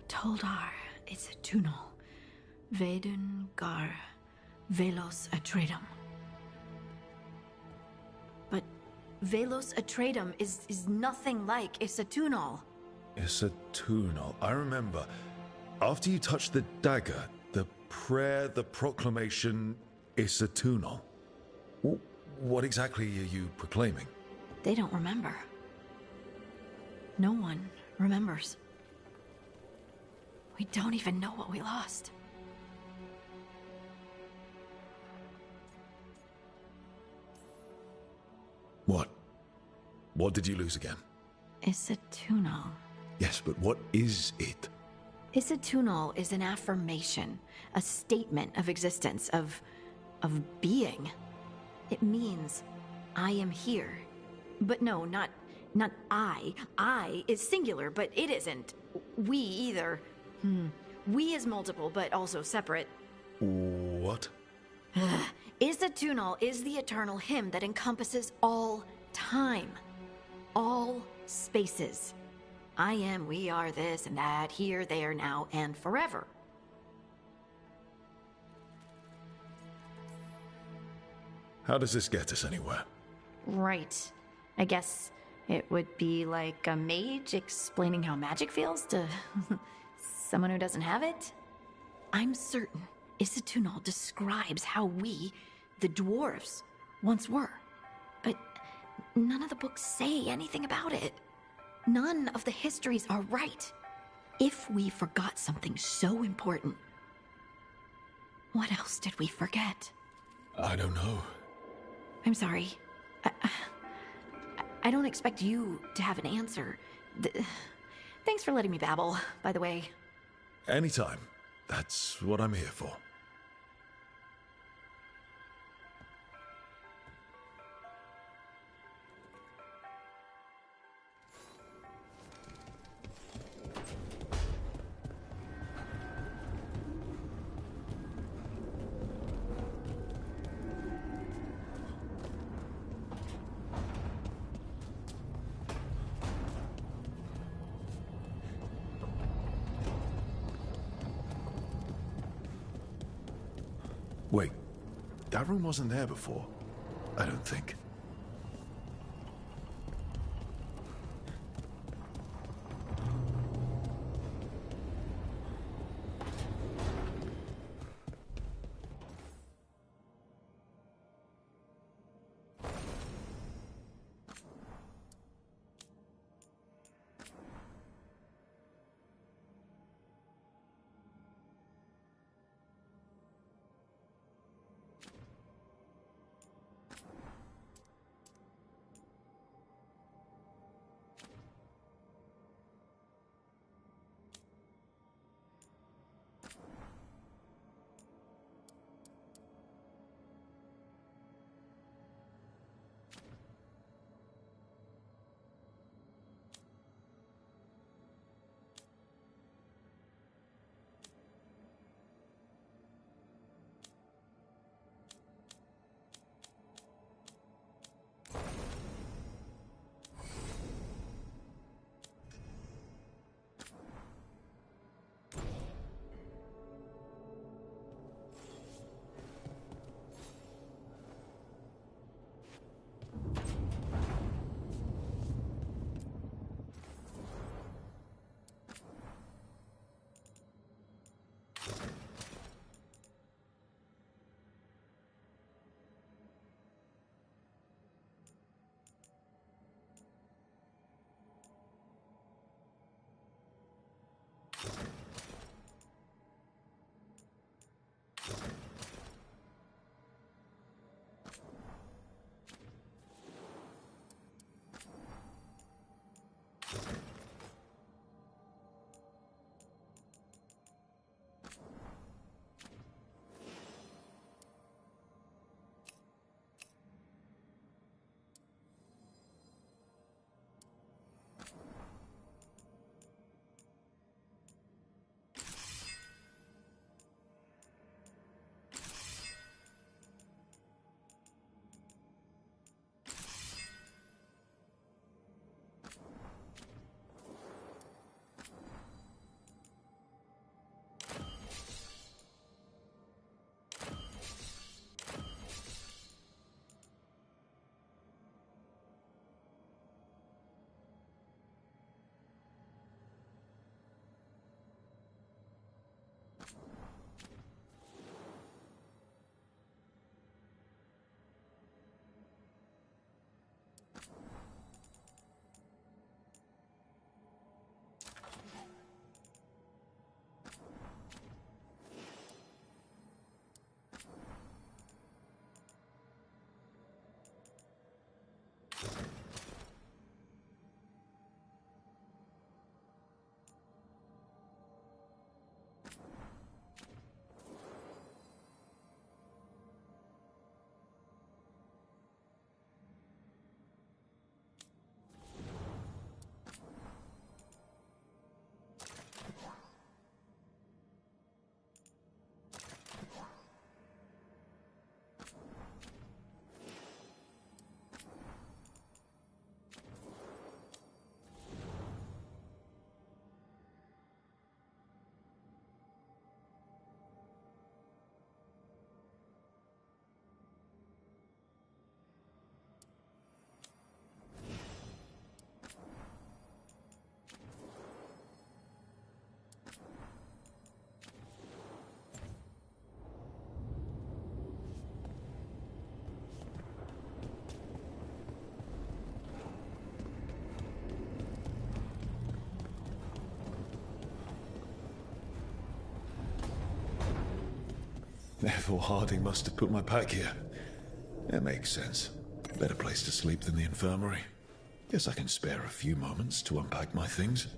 Toldar, it's a tunnel. Veilguard, Velos Atreidim. But Velos Atreidim is nothing like Isatunal. Isatunal. I remember. After you touched the dagger, the prayer, the proclamation, Isatunal. What exactly are you proclaiming? They don't remember. No one remembers. We don't even know what we lost. What? What did you lose again? Isatunal. Yes, but what is it? Isatunal is an affirmation, a statement of existence, of being. It means, I am here. But no, not I. I is singular, but it isn't. We either. We is multiple, but also separate. What? Isatunal is the eternal hymn that encompasses all time. All spaces. I am, we are, this and that, here, there, now, and forever. How does this get us anywhere? Right. I guess it would be like a mage explaining how magic feels to someone who doesn't have it. I'm certain Isatunal describes how we, the dwarves, once were. But none of the books say anything about it. None of the histories are right. If we forgot something so important, what else did we forget? I don't know. I'm sorry. I don't expect you to have an answer. Thanks for letting me babble, by the way. Anytime. That's what I'm here for. Wait, that room wasn't there before. I don't think. Therefore Harding must have put my pack here. It makes sense. Better place to sleep than the infirmary. Guess I can spare a few moments to unpack my things.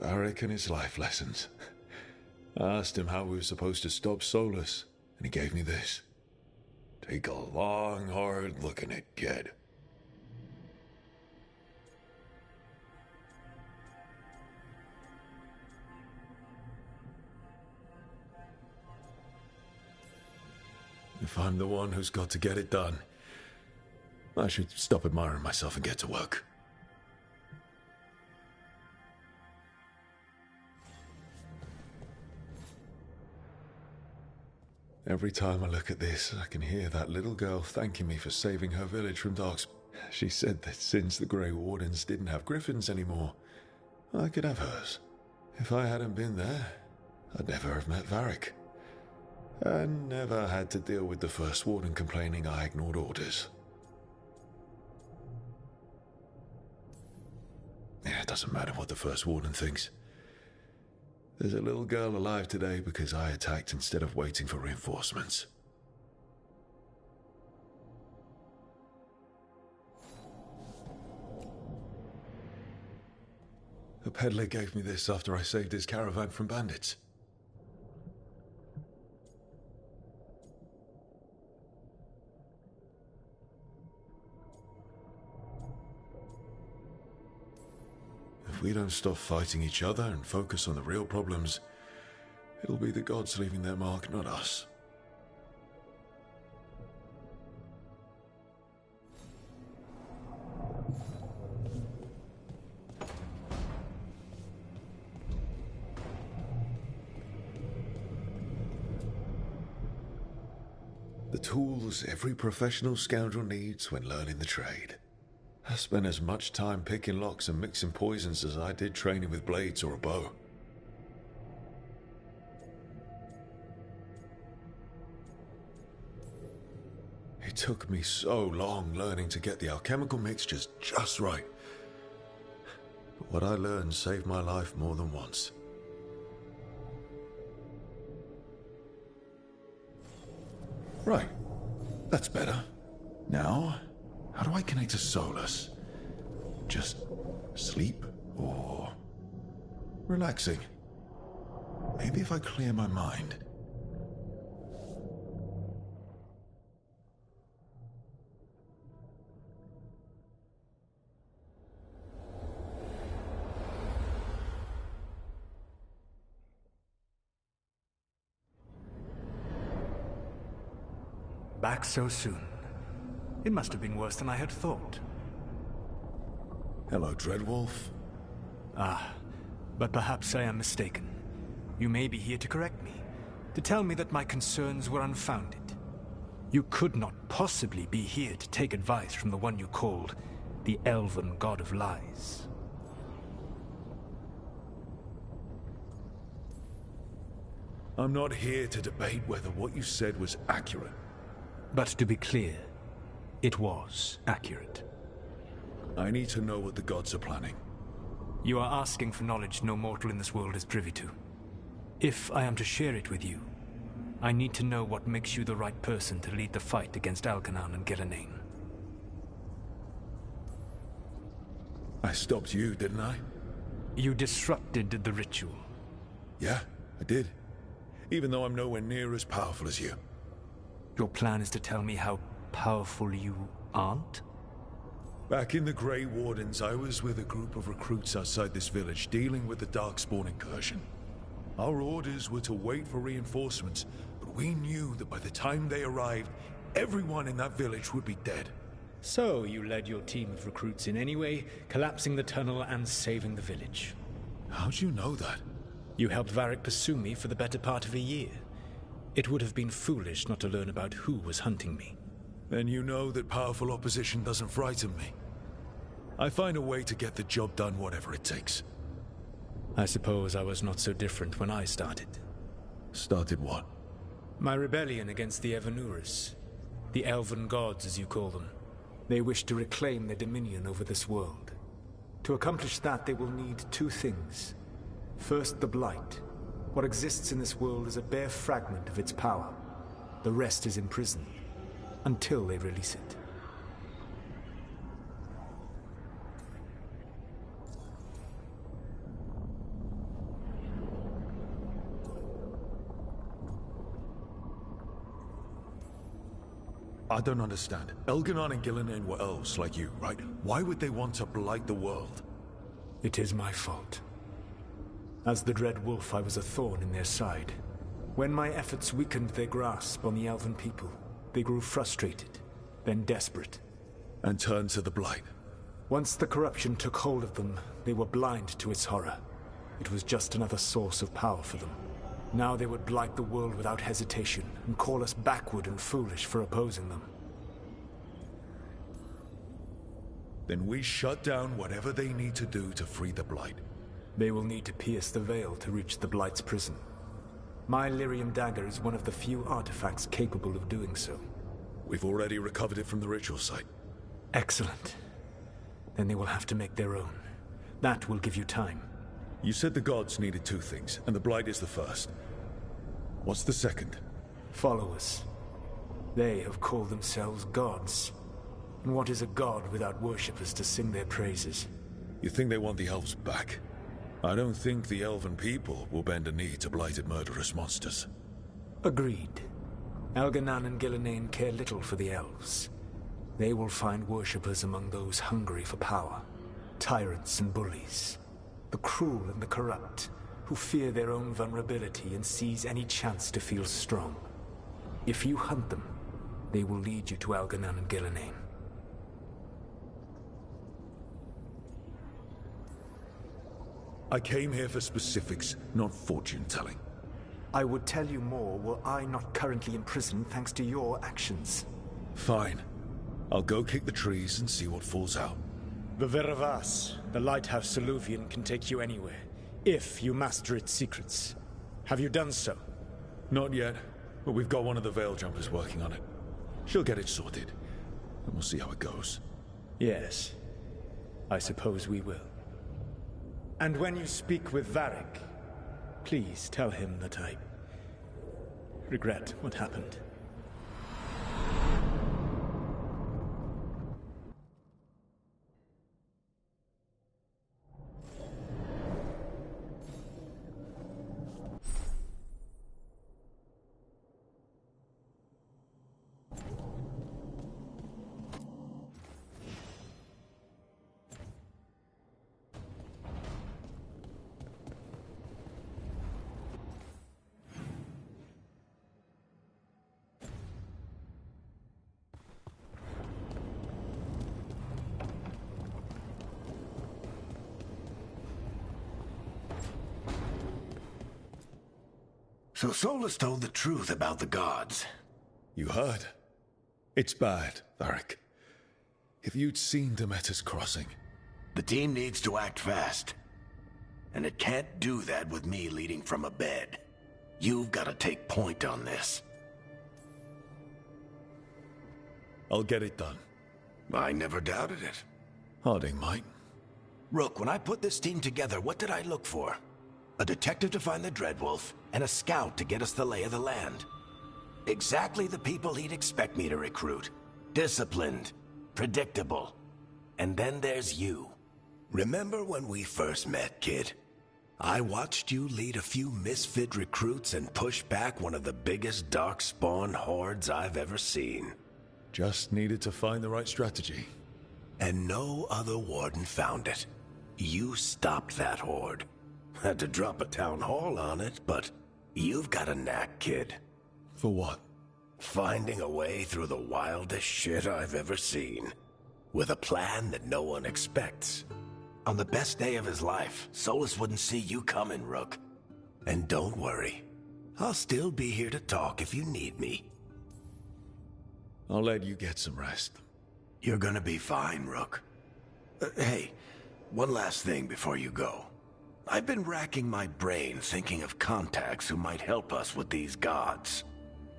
Varric and his life lessons. I asked him how we were supposed to stop Solus, and he gave me this. Take a long, hard look at it, kid. If I'm the one who's got to get it done, I should stop admiring myself and get to work. Every time I look at this, I can hear that little girl thanking me for saving her village from dogs. She said that since the Grey Wardens didn't have griffins anymore, I could have hers. If I hadn't been there, I'd never have met Varric. And never had to deal with the First Warden complaining I ignored orders. Yeah, it doesn't matter what the First Warden thinks. There's a little girl alive today because I attacked instead of waiting for reinforcements. A peddler gave me this after I saved his caravan from bandits. If we don't stop fighting each other and focus on the real problems, it'll be the gods leaving their mark, not us. The tools every professional scoundrel needs when learning the trade. I spent as much time picking locks and mixing poisons as I did training with blades or a bow. It took me so long learning to get the alchemical mixtures just right. But what I learned saved my life more than once. Right, that's better. Now, how do I connect to Solus? Just sleep or relaxing? Maybe if I clear my mind. Back so soon. It must have been worse than I had thought. Hello, Dreadwolf. Ah, but perhaps I am mistaken. You may be here to correct me, to tell me that my concerns were unfounded. You could not possibly be here to take advice from the one you called the Elven God of Lies. I'm not here to debate whether what you said was accurate. But to be clear, it was accurate. I need to know what the gods are planning. You are asking for knowledge no mortal in this world is privy to. If I am to share it with you, I need to know what makes you the right person to lead the fight against Alkanan and Gillenane. I stopped you, didn't I? You disrupted the ritual. Yeah, I did. Even though I'm nowhere near as powerful as you. Your plan is to tell me how powerful you aren't? Back in the Grey Wardens, I was with a group of recruits outside this village dealing with the Darkspawn incursion. Our orders were to wait for reinforcements, but we knew that by the time they arrived, everyone in that village would be dead. So you led your team of recruits in anyway, collapsing the tunnel and saving the village. How'd you know that? You helped Varric pursue me for the better part of a year. It would have been foolish not to learn about who was hunting me. Then you know that powerful opposition doesn't frighten me. I find a way to get the job done whatever it takes. I suppose I was not so different when I started. Started what? My rebellion against the Evanuris. The Elven Gods, as you call them. They wish to reclaim their dominion over this world. To accomplish that, they will need two things. First, the Blight. What exists in this world is a bare fragment of its power. The rest is imprisoned, until they release it. I don't understand. Elganon and Gillinan were elves like you, right? Why would they want to blight the world? It is my fault. As the Dread Wolf, I was a thorn in their side. When my efforts weakened their grasp on the Elven people, they grew frustrated, then desperate. And turned to the Blight. Once the corruption took hold of them, they were blind to its horror. It was just another source of power for them. Now they would blight the world without hesitation, and call us backward and foolish for opposing them. Then we shut down whatever they need to do to free the Blight. They will need to pierce the veil to reach the Blight's prison. My Lyrium dagger is one of the few artifacts capable of doing so. We've already recovered it from the ritual site. Excellent. Then they will have to make their own. That will give you time. You said the gods needed two things, and the Blight is the first. What's the second? Followers. They have called themselves gods. And what is a god without worshippers to sing their praises? You think they want the elves back? I don't think the elven people will bend a knee to blighted murderous monsters. Agreed. Elganon and Gillinan care little for the elves. They will find worshippers among those hungry for power. Tyrants and bullies. The cruel and the corrupt, who fear their own vulnerability and seize any chance to feel strong. If you hunt them, they will lead you to Elganon and Gillinan. I came here for specifics, not fortune-telling. I would tell you more were I not currently imprisoned thanks to your actions. Fine. I'll go kick the trees and see what falls out. The Veravas, the lighthouse Soluvian, can take you anywhere, if you master its secrets. Have you done so? Not yet, but we've got one of the Veil Jumpers working on it. She'll get it sorted, and we'll see how it goes. Yes. I suppose we will. And when you speak with Varric, please tell him that I regret what happened. So Solus told the truth about the gods. You heard? It's bad, Varric. If you'd seen Demeter's crossing... The team needs to act fast. And it can't do that with me leading from a bed. You've got to take point on this. I'll get it done. I never doubted it. Harding might. Rook, when I put this team together, what did I look for? A detective to find the Dreadwolf, and a scout to get us the lay of the land. Exactly the people he'd expect me to recruit. Disciplined, predictable. And then there's you. Remember when we first met, kid? I watched you lead a few misfit recruits and push back one of the biggest darkspawn hordes I've ever seen. Just needed to find the right strategy. And no other warden found it. You stopped that horde. Had to drop a town hall on it, but you've got a knack, kid. For what? Finding a way through the wildest shit I've ever seen. With a plan that no one expects. On the best day of his life, Solus wouldn't see you coming, Rook. And don't worry. I'll still be here to talk if you need me. I'll let you get some rest. You're gonna be fine, Rook. Hey, one last thing before you go. I've been racking my brain thinking of contacts who might help us with these gods.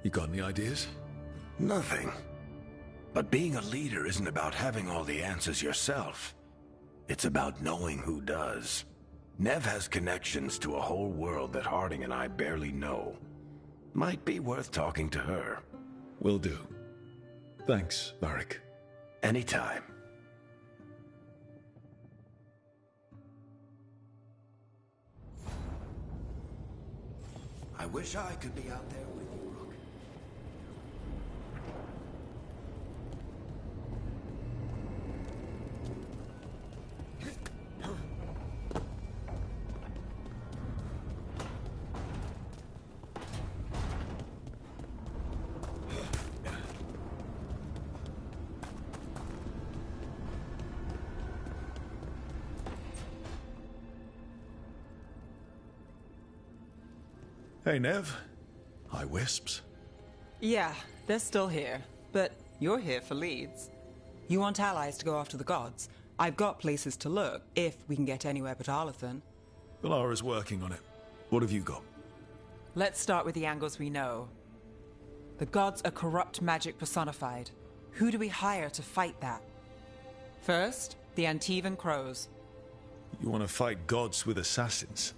You got any ideas? Nothing. But being a leader isn't about having all the answers yourself. It's about knowing who does. Nev has connections to a whole world that Harding and I barely know. Might be worth talking to her. Will do. Thanks, Varric. Anytime. I wish I could be out there with you, Rook. Hey, Nev. Hi, Wisps. Yeah, they're still here. But you're here for leads. You want allies to go after the gods? I've got places to look, if we can get anywhere but Arlathan. Valara's working on it. What have you got? Let's start with the angles we know. The gods are corrupt magic personified. Who do we hire to fight that? First, the Antivan Crows. You want to fight gods with assassins?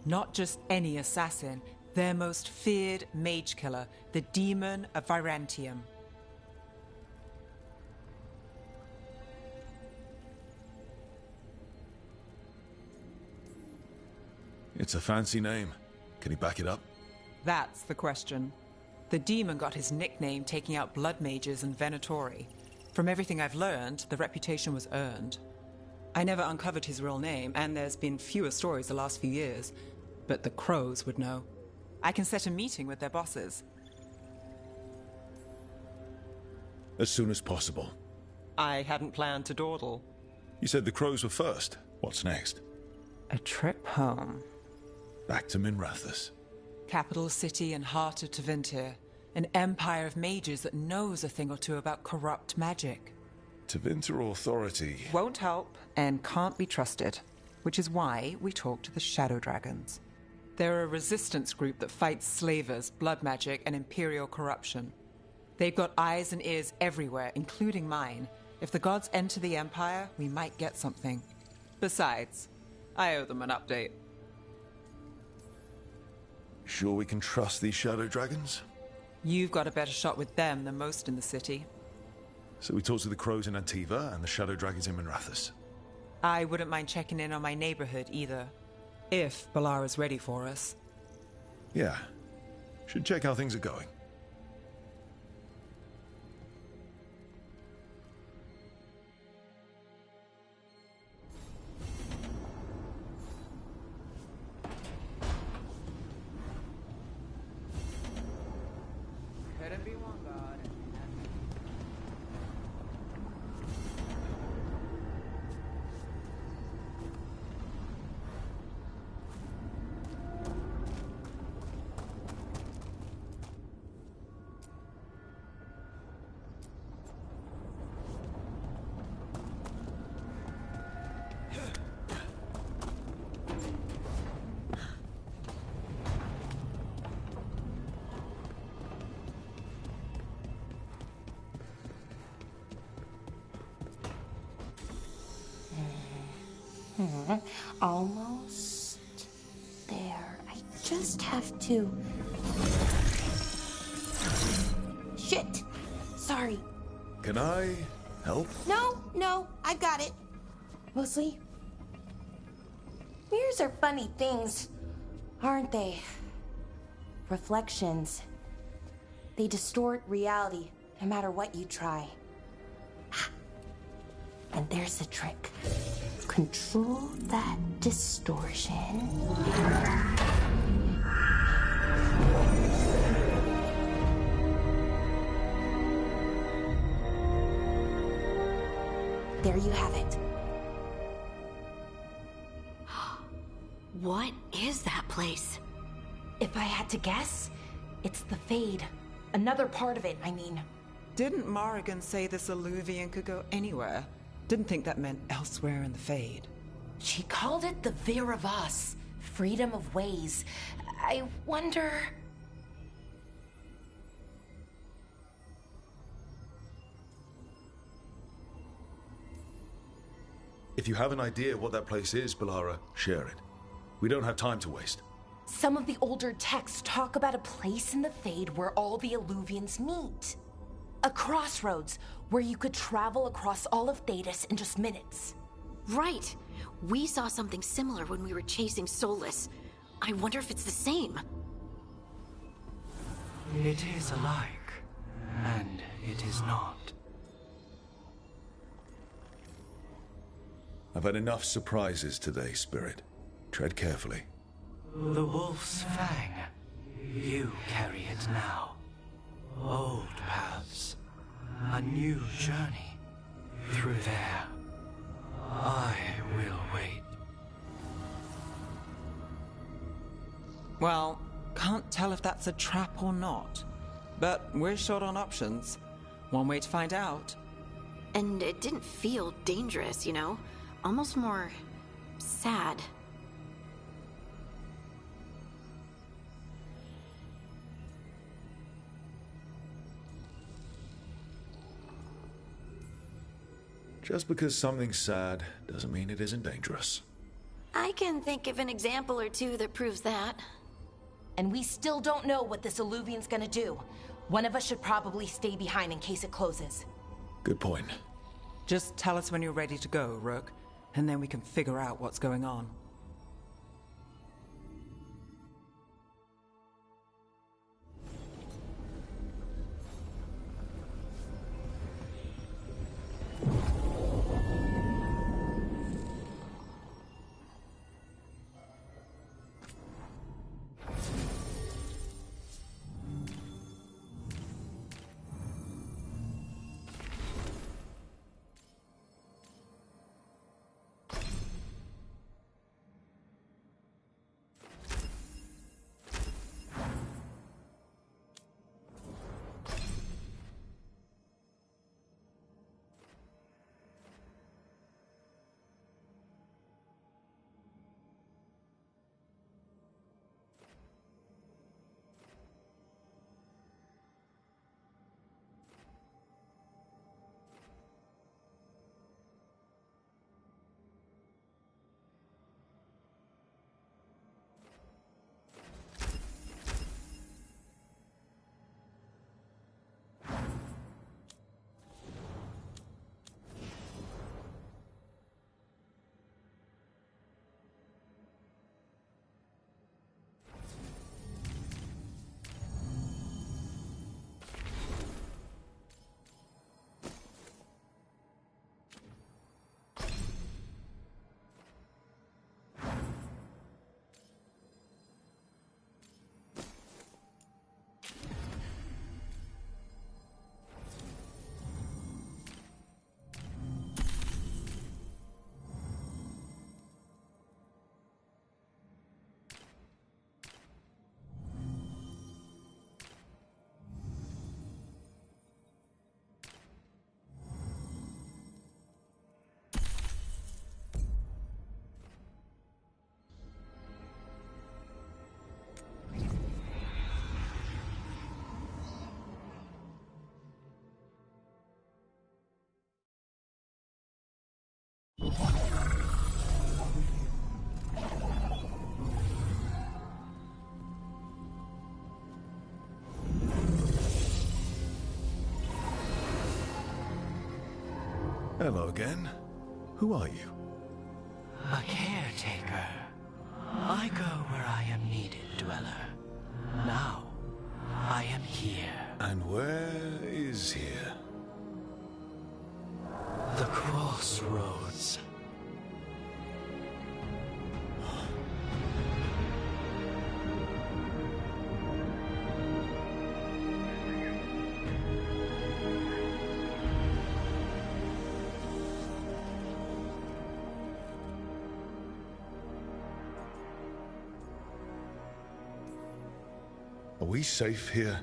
Not just any assassin. Their most feared mage killer, the Demon of Virantium. It's a fancy name. Can he back it up? That's the question. The demon got his nickname taking out blood mages and Venatori. From everything I've learned, the reputation was earned. I never uncovered his real name, and there's been fewer stories the last few years, but the Crows would know. I can set a meeting with their bosses. As soon as possible. I hadn't planned to dawdle. You said the Crows were first. What's next? A trip home. Back to Minrathous. Capital city and heart of Tevinter. An empire of mages that knows a thing or two about corrupt magic. Tevinter Authority. Won't help and can't be trusted, which is why we talk to the Shadow Dragons. They're a resistance group that fights slavers, blood magic, and imperial corruption. They've got eyes and ears everywhere, including mine. If the gods enter the Empire, we might get something. Besides, I owe them an update. Sure we can trust these Shadow Dragons? You've got a better shot with them than most in the city. So we talk to the Crows in Antiva and the Shadow Dragons in Minrathous. I wouldn't mind checking in on my neighborhood either. If Balara's ready for us. Yeah. Should check how things are going. Couldn't be one god. Almost there. I just have to... Shit! Sorry. Can I help? No, I got it. Mostly, mirrors are funny things, aren't they? Reflections. They distort reality, no matter what you try. And there's the trick. Control that distortion. There you have it. What is that place? If I had to guess, it's the Fade. Another part of it, I mean. Didn't Morrigan say this Illuvian could go anywhere? Didn't think that meant elsewhere in the Fade. She called it the Vir of Us, freedom of ways. I wonder... If you have an idea what that place is, Balara, share it. We don't have time to waste. Some of the older texts talk about a place in the Fade where all the Illuvians meet. A crossroads where you could travel across all of Thedas in just minutes. Right. We saw something similar when we were chasing Soulless. I wonder if it's the same. It is alike, and it is not. I've had enough surprises today, Spirit. Tread carefully. The Wolf's Fang. You carry it now. Old paths. A new journey. Through there. I will wait. Well, can't tell if that's a trap or not. But we're short on options. One way to find out. And it didn't feel dangerous, you know? Almost more sad. Just because something's sad doesn't mean it isn't dangerous. I can think of an example or two that proves that. And we still don't know what this Illuvian's gonna do. One of us should probably stay behind in case it closes. Good point. Just tell us when you're ready to go, Rook, and then we can figure out what's going on. Hello again. Who are you? A caretaker. I go where I am needed, Dweller. Now, I am here. And where is here? The crossroads. Are we safe here,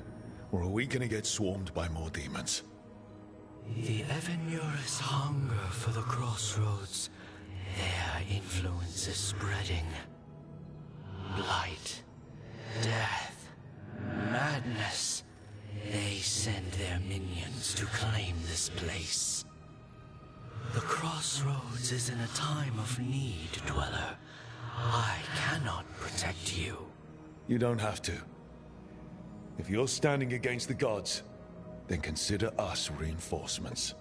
or are we gonna get swarmed by more demons? The Evanurus hunger for the crossroads. Their influence is spreading. Blight, death, madness. They send their minions to claim this place. The crossroads Crossroads is in a time of need, Dweller. I cannot protect you. You don't have to. If you're standing against the gods, then consider us reinforcements.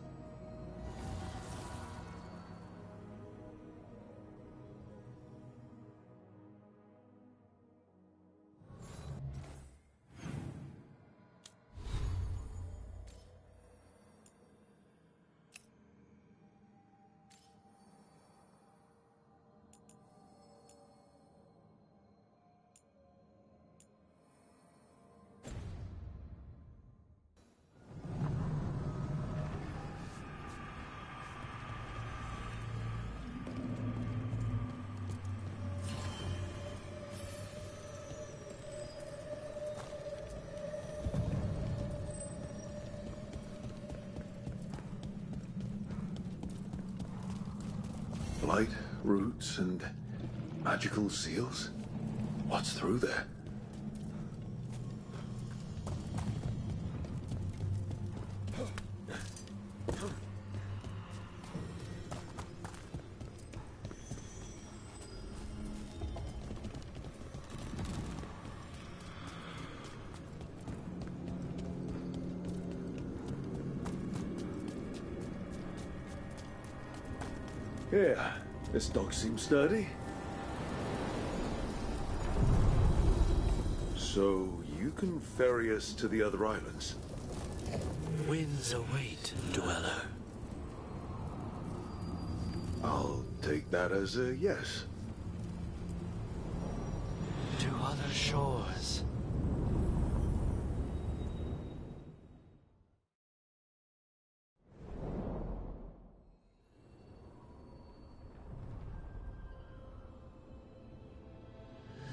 Blight, roots, and magical seals? What's through there? Yeah, this dog seems sturdy. So, you can ferry us to the other islands? Winds await, Dweller. I'll take that as a yes. To other shores.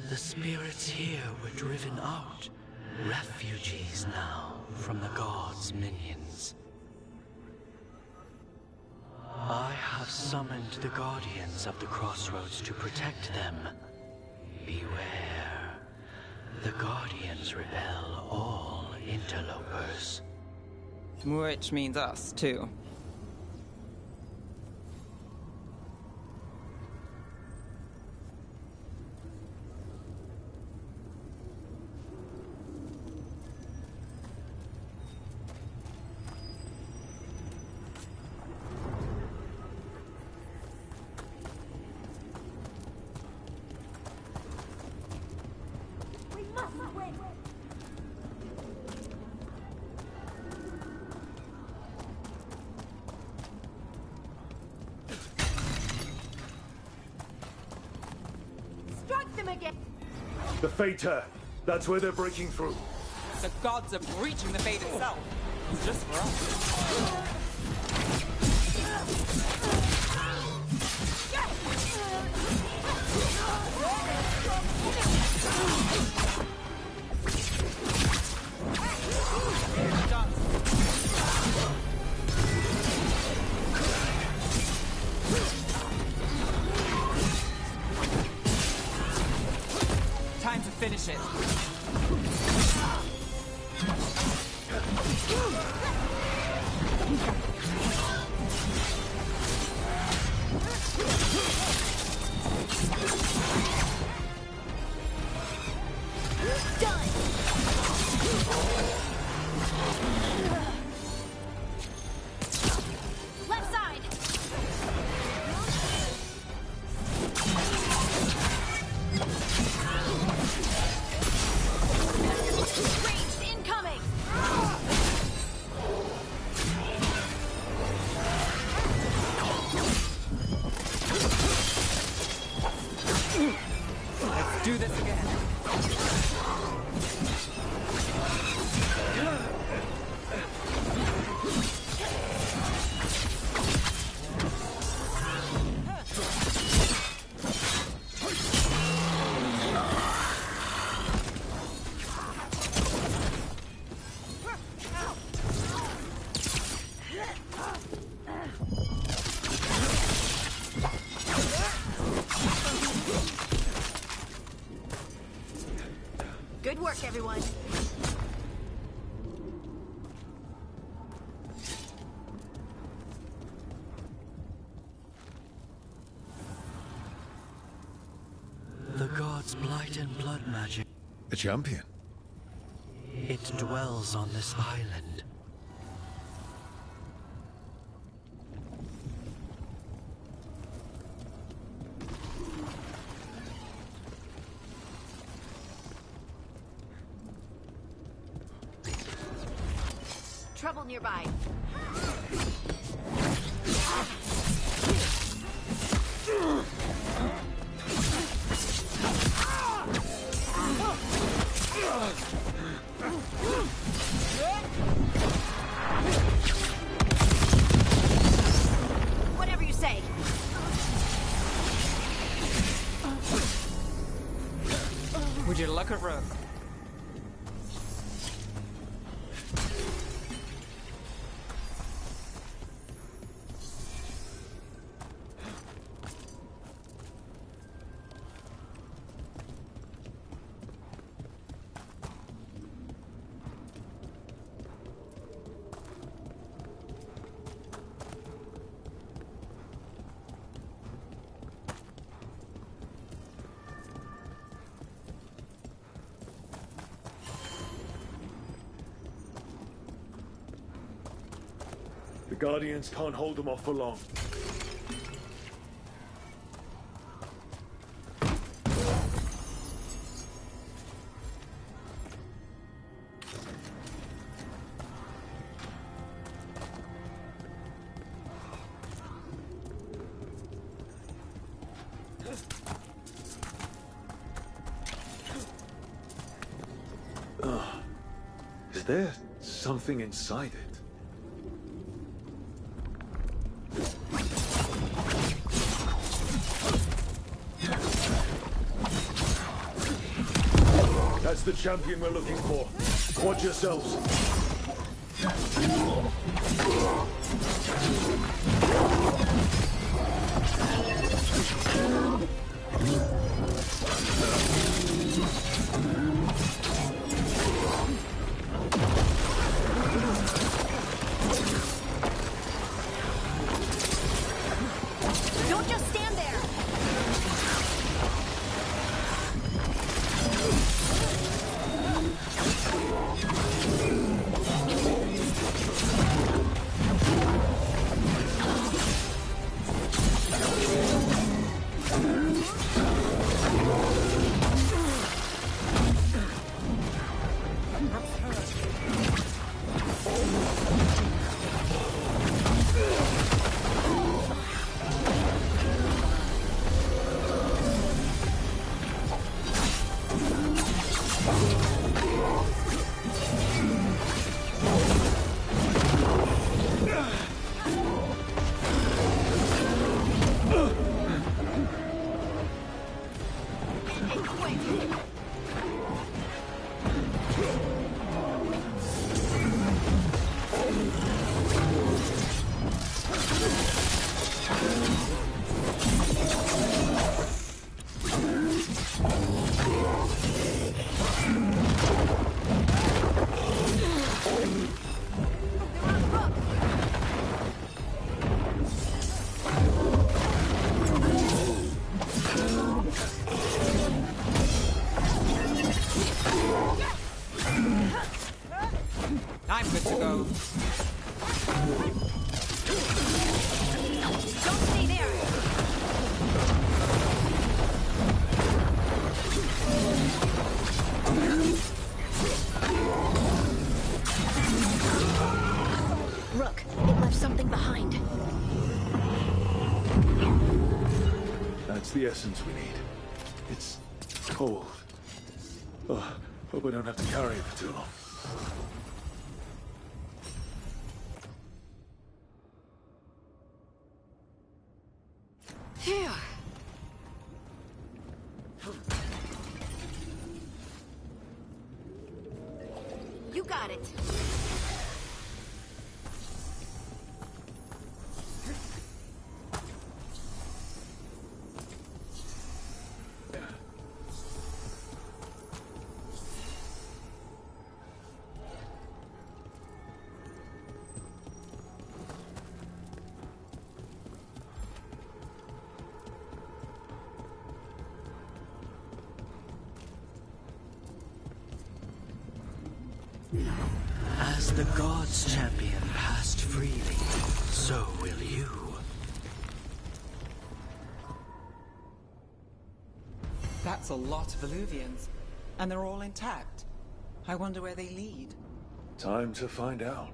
The spirits here were driven out, refugees now from the gods' minions. I have summoned the guardians of the Crossroads to protect them. Beware. The guardians repel all interlopers. Which means us, too. The Fater! That's where they're breaking through. The gods are breaching the fate itself. Just for us. Time to finish it. Left side! Ranged incoming! Let's do this again. Good work, everyone. blight and blood magic. A champion? It dwells on this island. Trouble nearby. Whatever you say. Would you look at Rook? The Guardians can't hold them off for long. Is there something inside it? That's the champion we're looking for. Watch yourselves. Don't just stand there! I'm good to go. Don't stay there! Rook, it left something behind. That's the essence we need. It's cold. Oh, hope I don't have to carry it for too long. Phew. You got it. The gods' champion passed freely. So will you. That's a lot of Illuvians, and they're all intact. I wonder where they lead. Time to find out.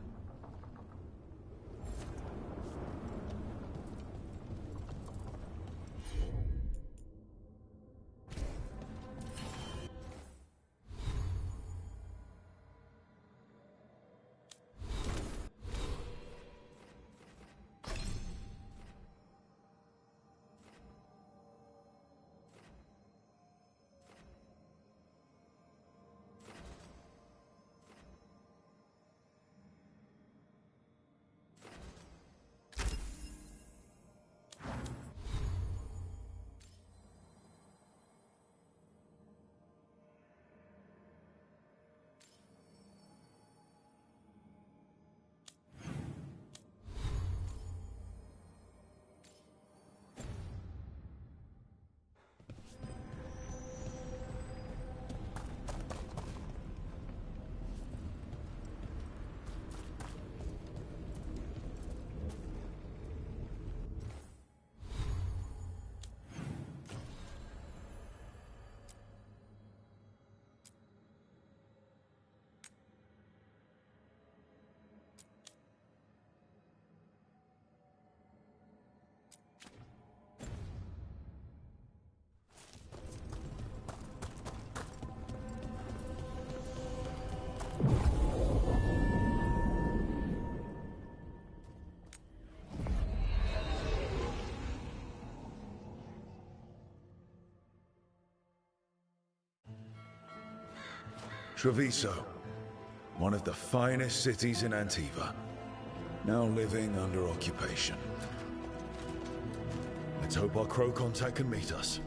Treviso, one of the finest cities in Antiva, now living under occupation. Let's hope our crow contact can meet us.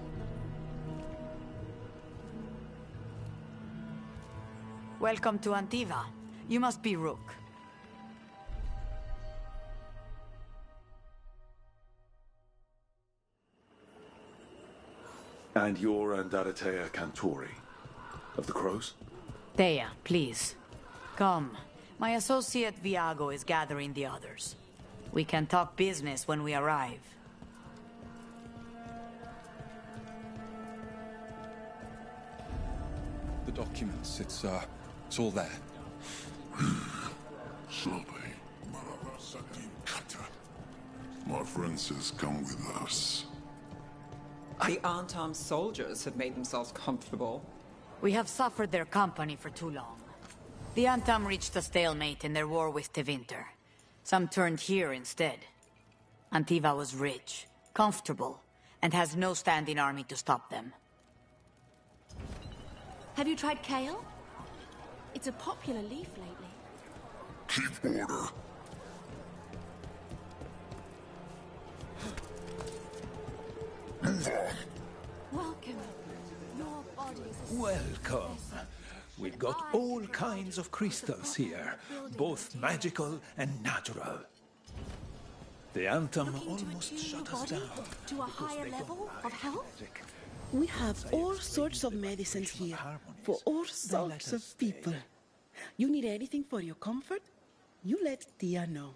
Welcome to Antiva. You must be Rook. And you're Andaratea Cantori, of the Crows? Thea, please. Come. My associate Viago is gathering the others. We can talk business when we arrive. The documents, it's all there. My friend says come with us. The unarmed soldiers have made themselves comfortable. We have suffered their company for too long. The Antam reached a stalemate in their war with Tevinter. Some turned here instead. Antiva was rich, comfortable, and has no standing army to stop them. Have you tried kale? It's a popular leaf lately. Keep order. Move on. Welcome. Your bodies are Welcome. We've got all kinds of crystals here, both magical and natural. The Anthem almost shut us down. To a higher level of health? We have all sorts of medicines here for all sorts of people. You need anything for your comfort? You let Tia know.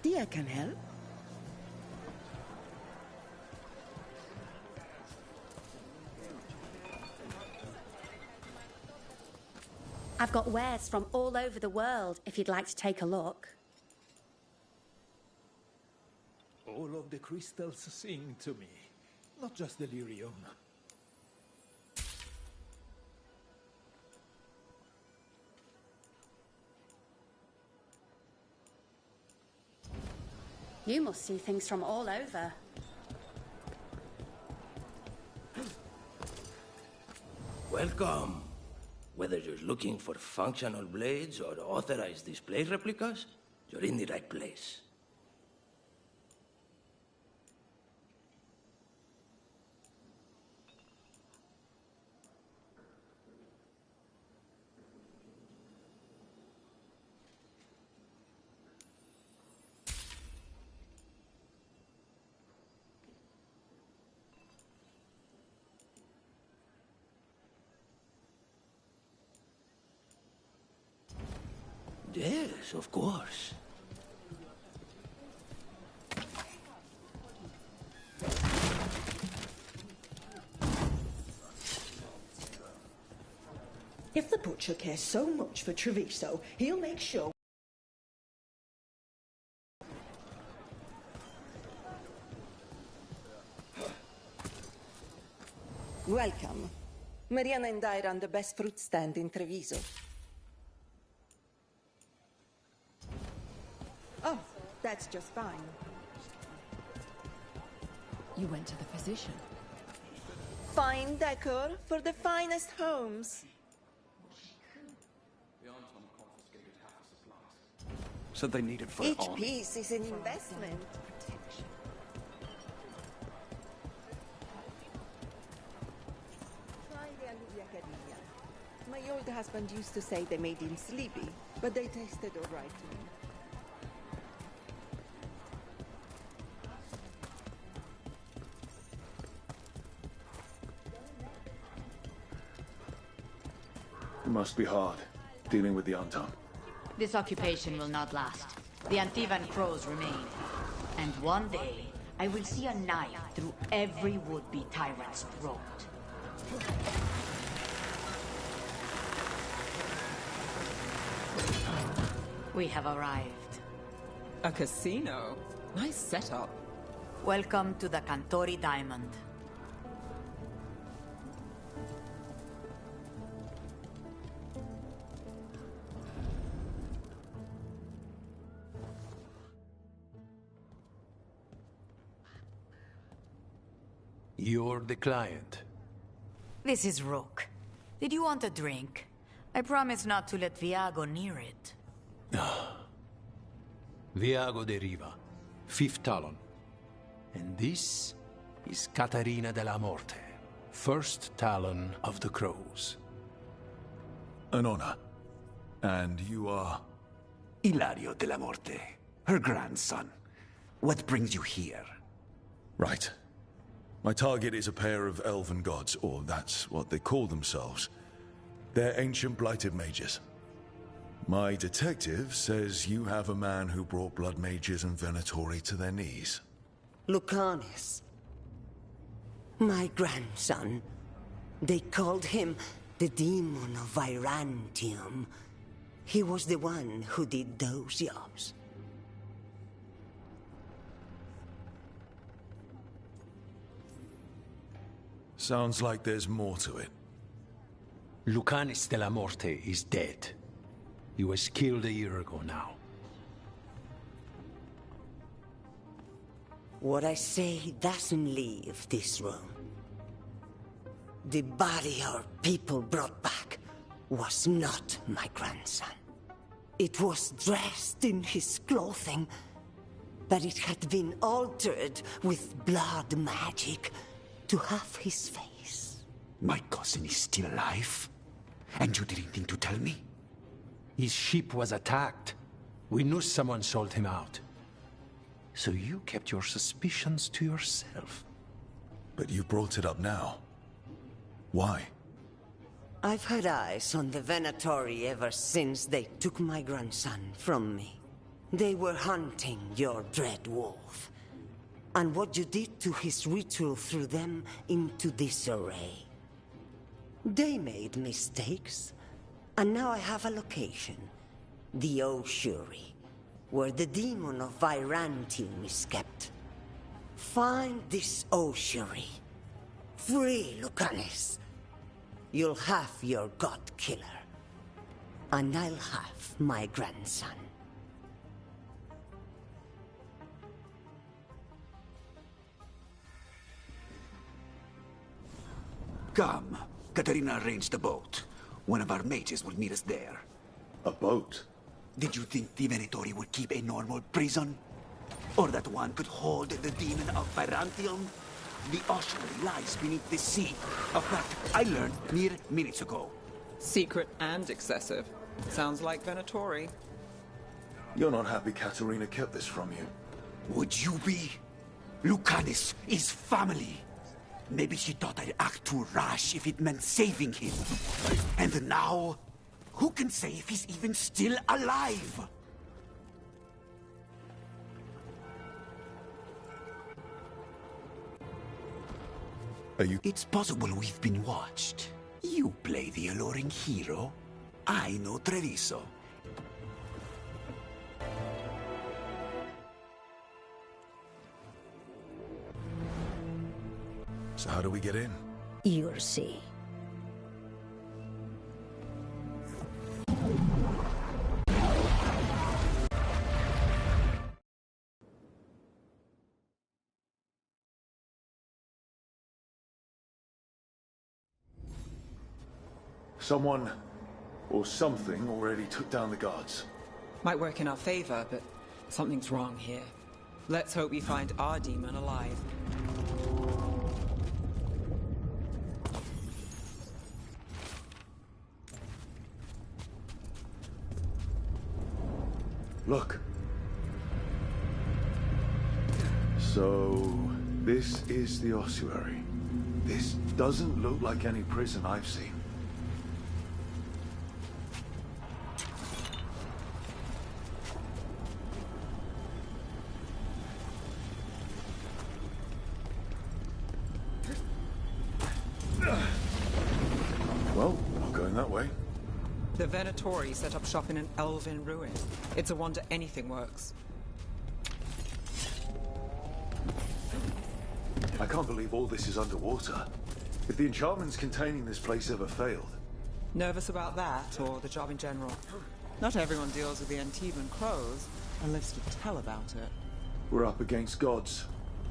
Tia can help. I've got wares from all over the world, if you'd like to take a look. All of the crystals sing to me, not just delirium. You must see things from all over. Welcome. Whether you're looking for functional blades or authorized display replicas, you're in the right place. Yes, of course. If the butcher cares so much for Treviso, he'll make sure... Welcome. Mariana and I run the best fruit stand in Treviso. Oh, that's just fine. You went to the physician. Fine decor for the finest homes. Said they need it for Each army. piece is an investment. Try the Alluvia Cariglia. My old husband used to say they made him sleepy, but they tasted all right to me. It must be hard, dealing with the Antam. This occupation will not last. The Antivan crows remain. And one day, I will see a knife through every would-be tyrant's throat. We have arrived. A casino? Nice setup. Welcome to the Cantori Diamond. You're the client. This is Rook. Did you want a drink? I promise not to let Viago near it. Viago de Riva, fifth talon. And this is Catarina della Morte, first talon of the Crows. An honor. And you are? Ilario della Morte, her grandson. What brings you here? Right. My target is a pair of elven gods, or that's what they call themselves. They're ancient blighted mages. My detective says you have a man who brought blood mages and Venatori to their knees. Lucanis. My grandson. They called him the Demon of Virantium. He was the one who did those jobs. Sounds like there's more to it. Lucanis della Morte is dead. He was killed a year ago now. What I say doesn't leave this room. The body our people brought back was not my grandson. It was dressed in his clothing, but it had been altered with blood magic to have his face. My cousin is still alive? And you didn't think to tell me? His ship was attacked. We knew someone sold him out. So you kept your suspicions to yourself. But you brought it up now. Why? I've had eyes on the Venatori ever since they took my grandson from me. They were hunting your dread wolf. And what you did to his ritual threw them into disarray. They made mistakes, and now I have a location. The Ossuary, where the demon of Virantium is kept. Find this Ossuary. Free Lucanis. You'll have your god killer. And I'll have my grandson. Come, Katarina arranged a boat. One of our mages will meet us there. A boat? Did you think the Venatori would keep a normal prison? Or that one could hold the demon of Byzantium? The ossuary lies beneath the sea. A fact I learned mere minutes ago. Secret and excessive. Sounds like Venatori. You're not happy Katarina kept this from you. Would you be? Lucanus is family. Maybe she thought I'd act too rash if it meant saving him. And now, who can say if he's even still alive? Are you? It's possible we've been watched. You play the alluring hero. I know Treviso. So how do we get in? You'll see. Someone or something already took down the guards. Might work in our favor, but something's wrong here. Let's hope we find our demon alive. Look. So, this is the ossuary. This doesn't look like any prison I've seen. Well, not going that way. The Venatori set up shop in an elven ruin. It's a wonder anything works. I can't believe all this is underwater. If the enchantments containing this place ever failed. Nervous about that, or the job in general? Not everyone deals with the Antiban crows, and lives to tell about it. We're up against gods.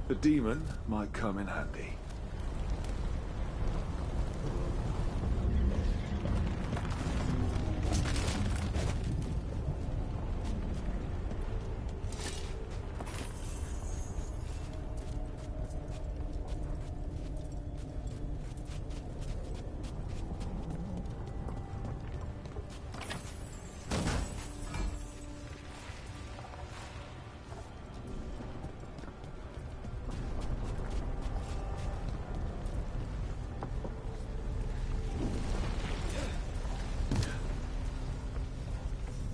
The demon might come in handy.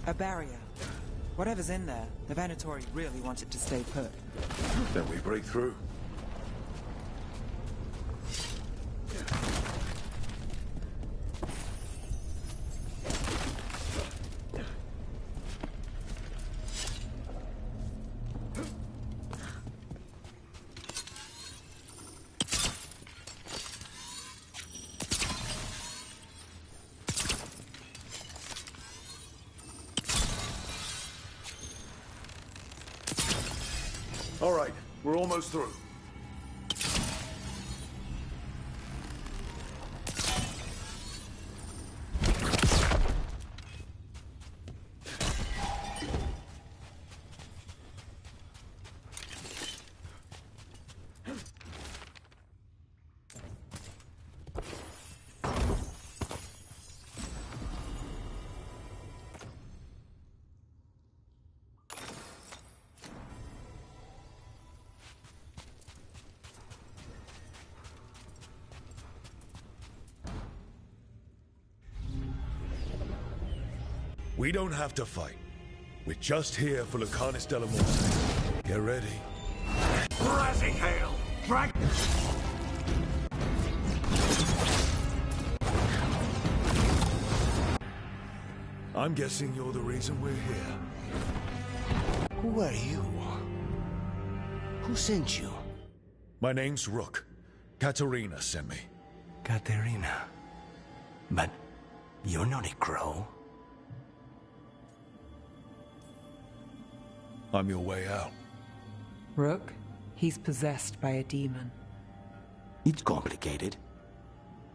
A barrier. Whatever's in there, the Venatori really want it to stay put. Then we break through. All right, we're almost through. We don't have to fight. We're just here for Lucanus de la Morte. Get ready. Rising hail! Drag... I'm guessing you're the reason we're here. Who are you? Who sent you? My name's Rook. Katarina sent me. Katerina. But you're not a crow. I'm your way out. Rook, he's possessed by a demon. It's complicated.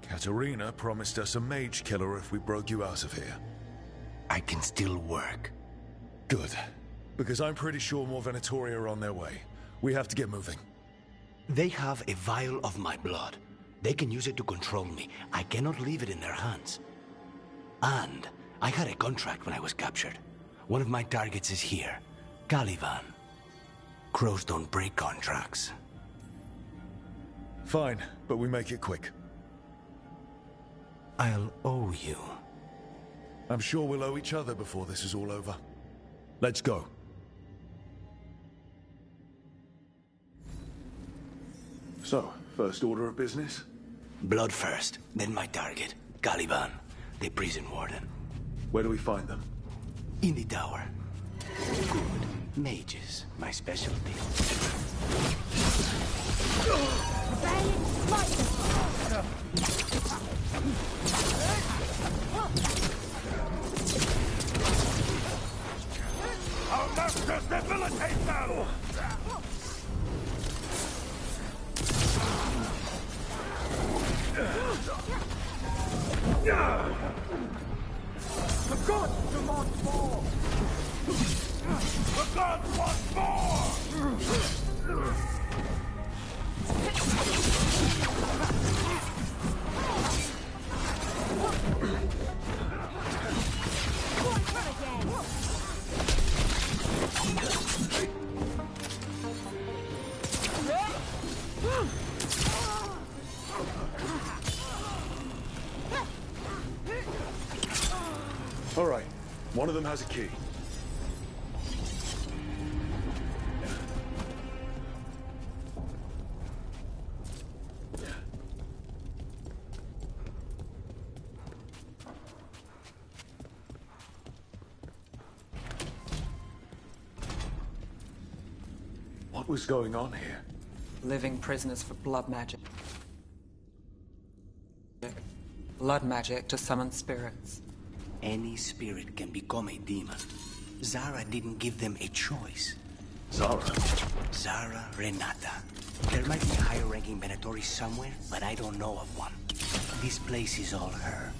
Katerina promised us a mage killer if we broke you out of here. I can still work. Good. Because I'm pretty sure more Venatori are on their way. We have to get moving. They have a vial of my blood. They can use it to control me. I cannot leave it in their hands. And I had a contract when I was captured. One of my targets is here. Caliban. Crows don't break contracts. Fine, but we make it quick. I'll owe you. I'm sure we'll owe each other before this is all over. Let's go. So, first order of business? Blood first, then my target. Caliban, the prison warden. Where do we find them? In the tower. Good. Mages, my specialty. Our masters debilitate them! The gods demand more! The gods want more! All right, one of them has a key. What was going on here? Living prisoners for blood magic. Blood magic to summon spirits. Any spirit can become a demon. Zara didn't give them a choice. Zara? Zara Renata. There might be a higher-ranking Venatori somewhere, but I don't know of one. This place is all her.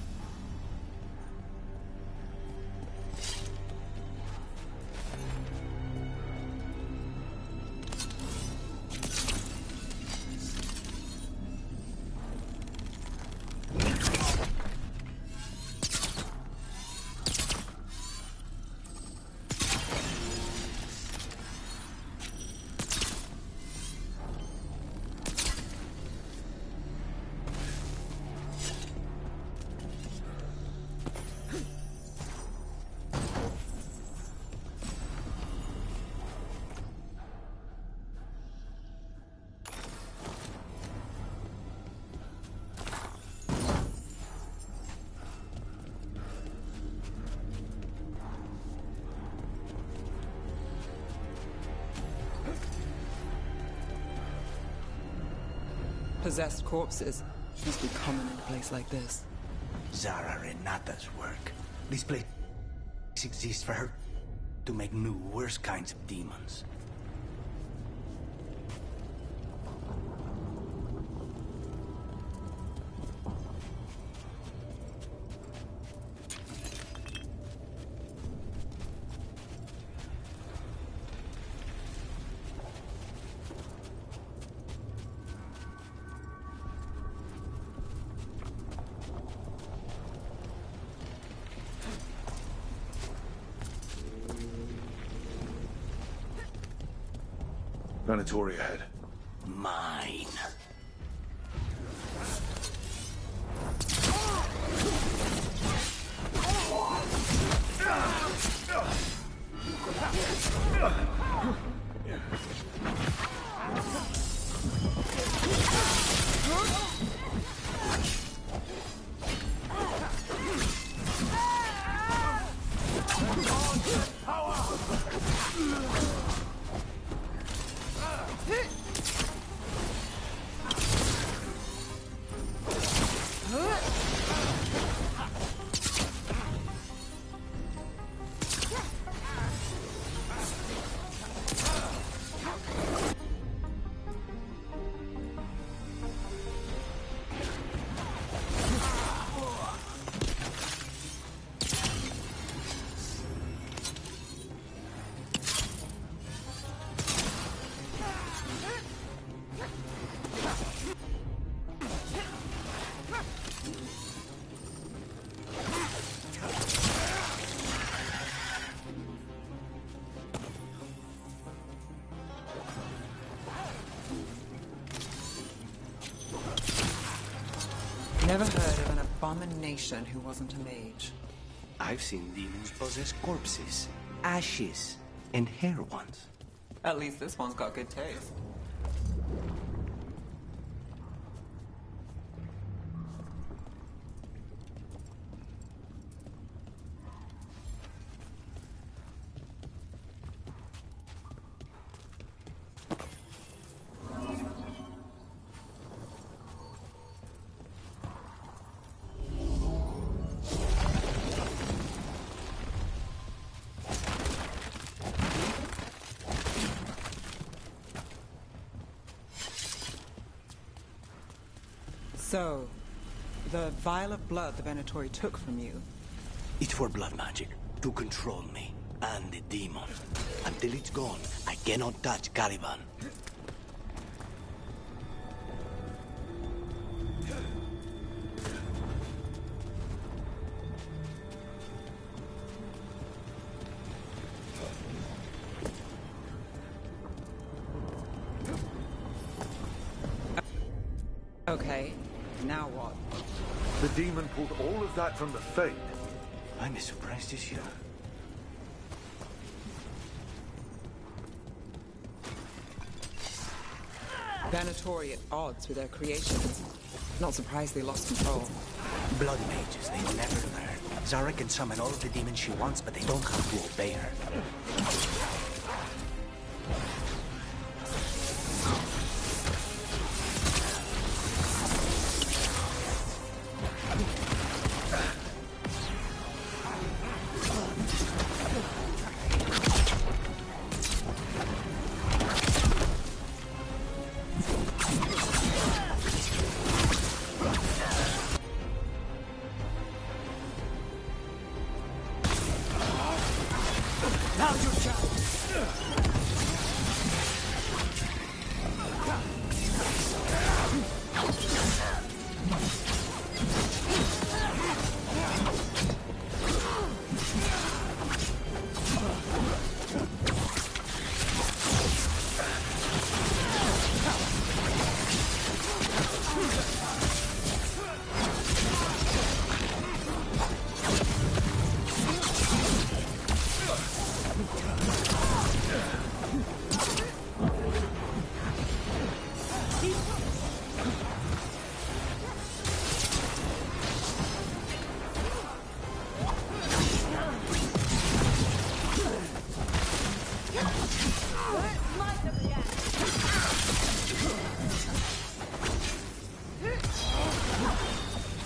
Possessed corpses must be common in a place like this. Zara Renata's work. This place exists for her to make new, worse kinds of demons. Venatori ahead. Mine. Never heard of an abomination who wasn't a mage. I've seen demons possess corpses, ashes, and hair once. At least this one's got good taste. So, the vial of blood the Venatori took from you. It's for blood magic, to control me, and the demon. Until it's gone, I cannot touch Caliban. Okay, now what? The demon pulled all of that from the Fade. I'm as surprised as you. Venatori at odds with their creations. Not surprised they lost control. Blood mages, they never learn. Zara can summon all of the demons she wants, but they don't have to obey her. Now's your chance!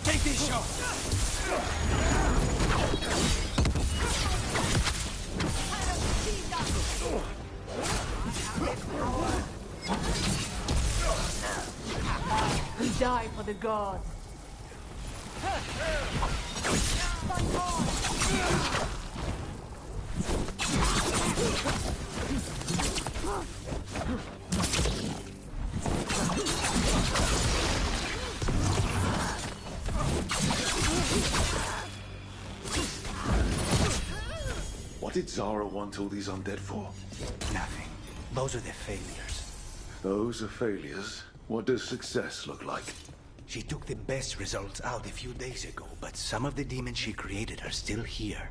Take this shot! We die for the gods. What did Zara want all these undead for? Nothing. Those are the failures. Those are failures? What does success look like? She took the best results out a few days ago, but some of the demons she created are still here.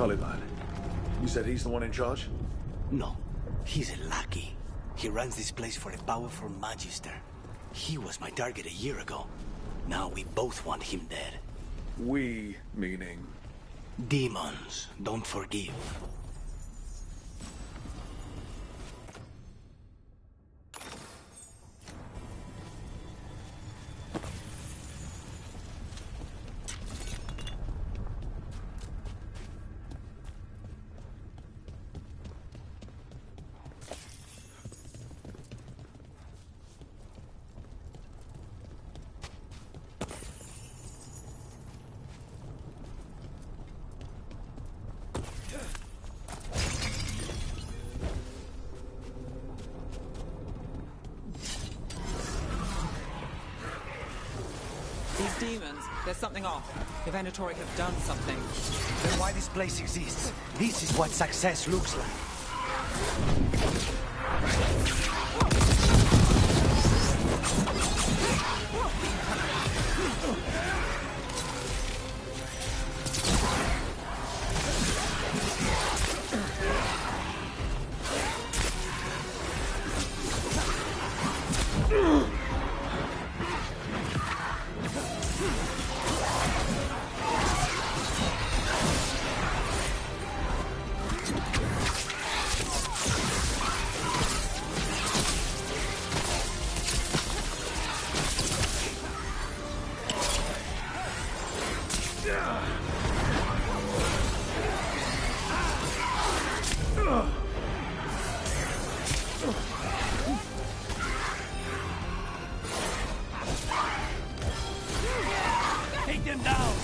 Caliban. You said he's the one in charge? No, he's a lackey. He runs this place for a powerful magister. He was my target a year ago. Now we both want him dead. We, meaning? Demons don't forgive. These demons, there's something off. The Venatori have done something. Then why this place exists? This is what success looks like. Take them down!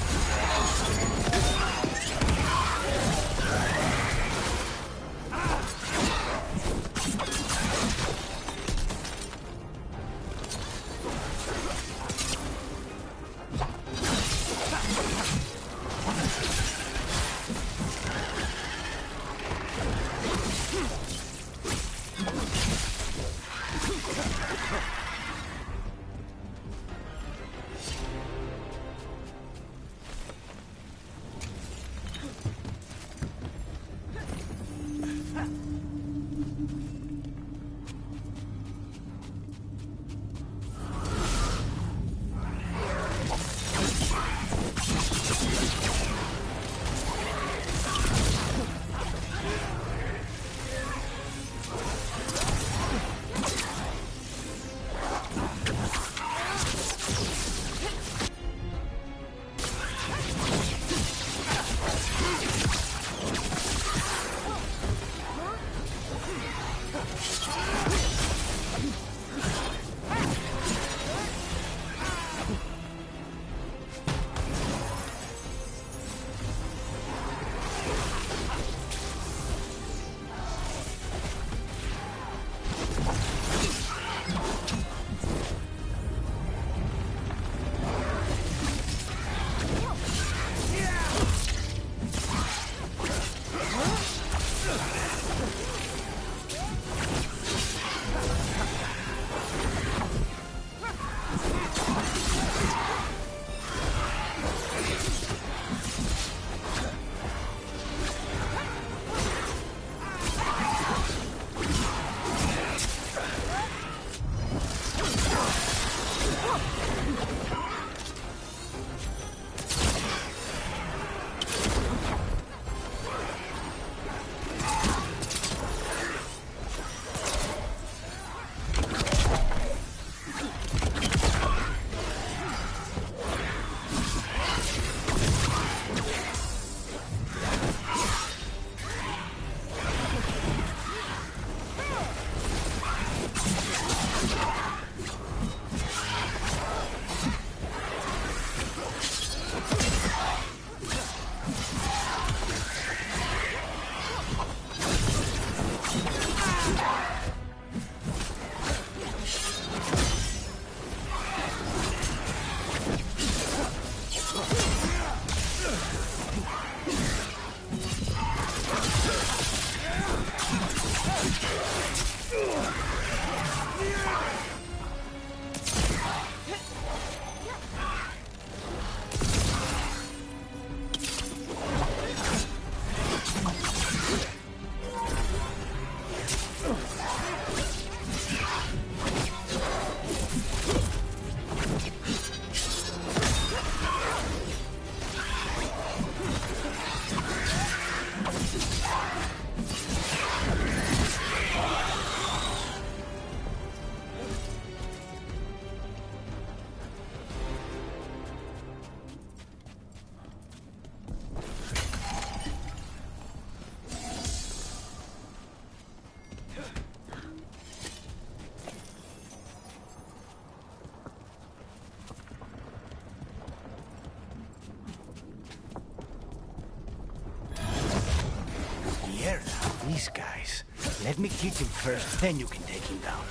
these guys. Let me kick him first, then you can take him down.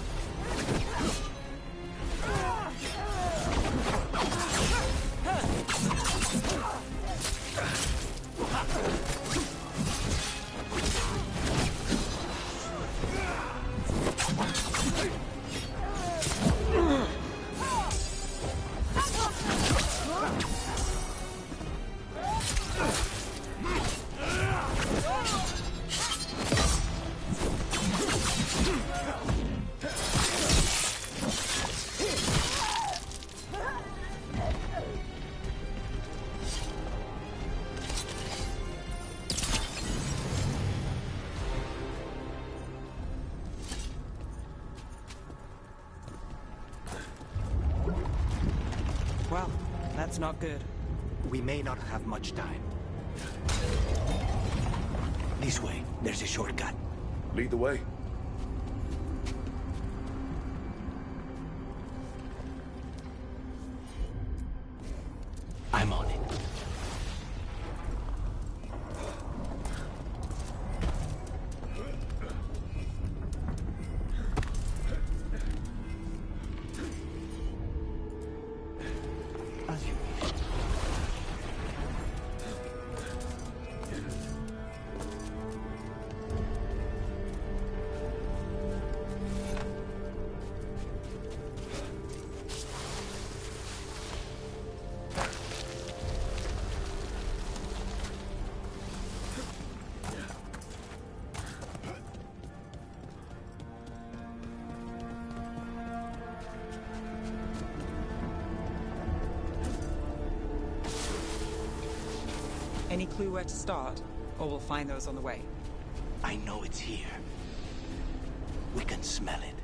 Well, that's not good. We may not have much time. This way, there's a shortcut. Lead the way. I'm on it. As you wish. Any clue where to start? Or we'll find those on the way? I know it's here. We can smell it.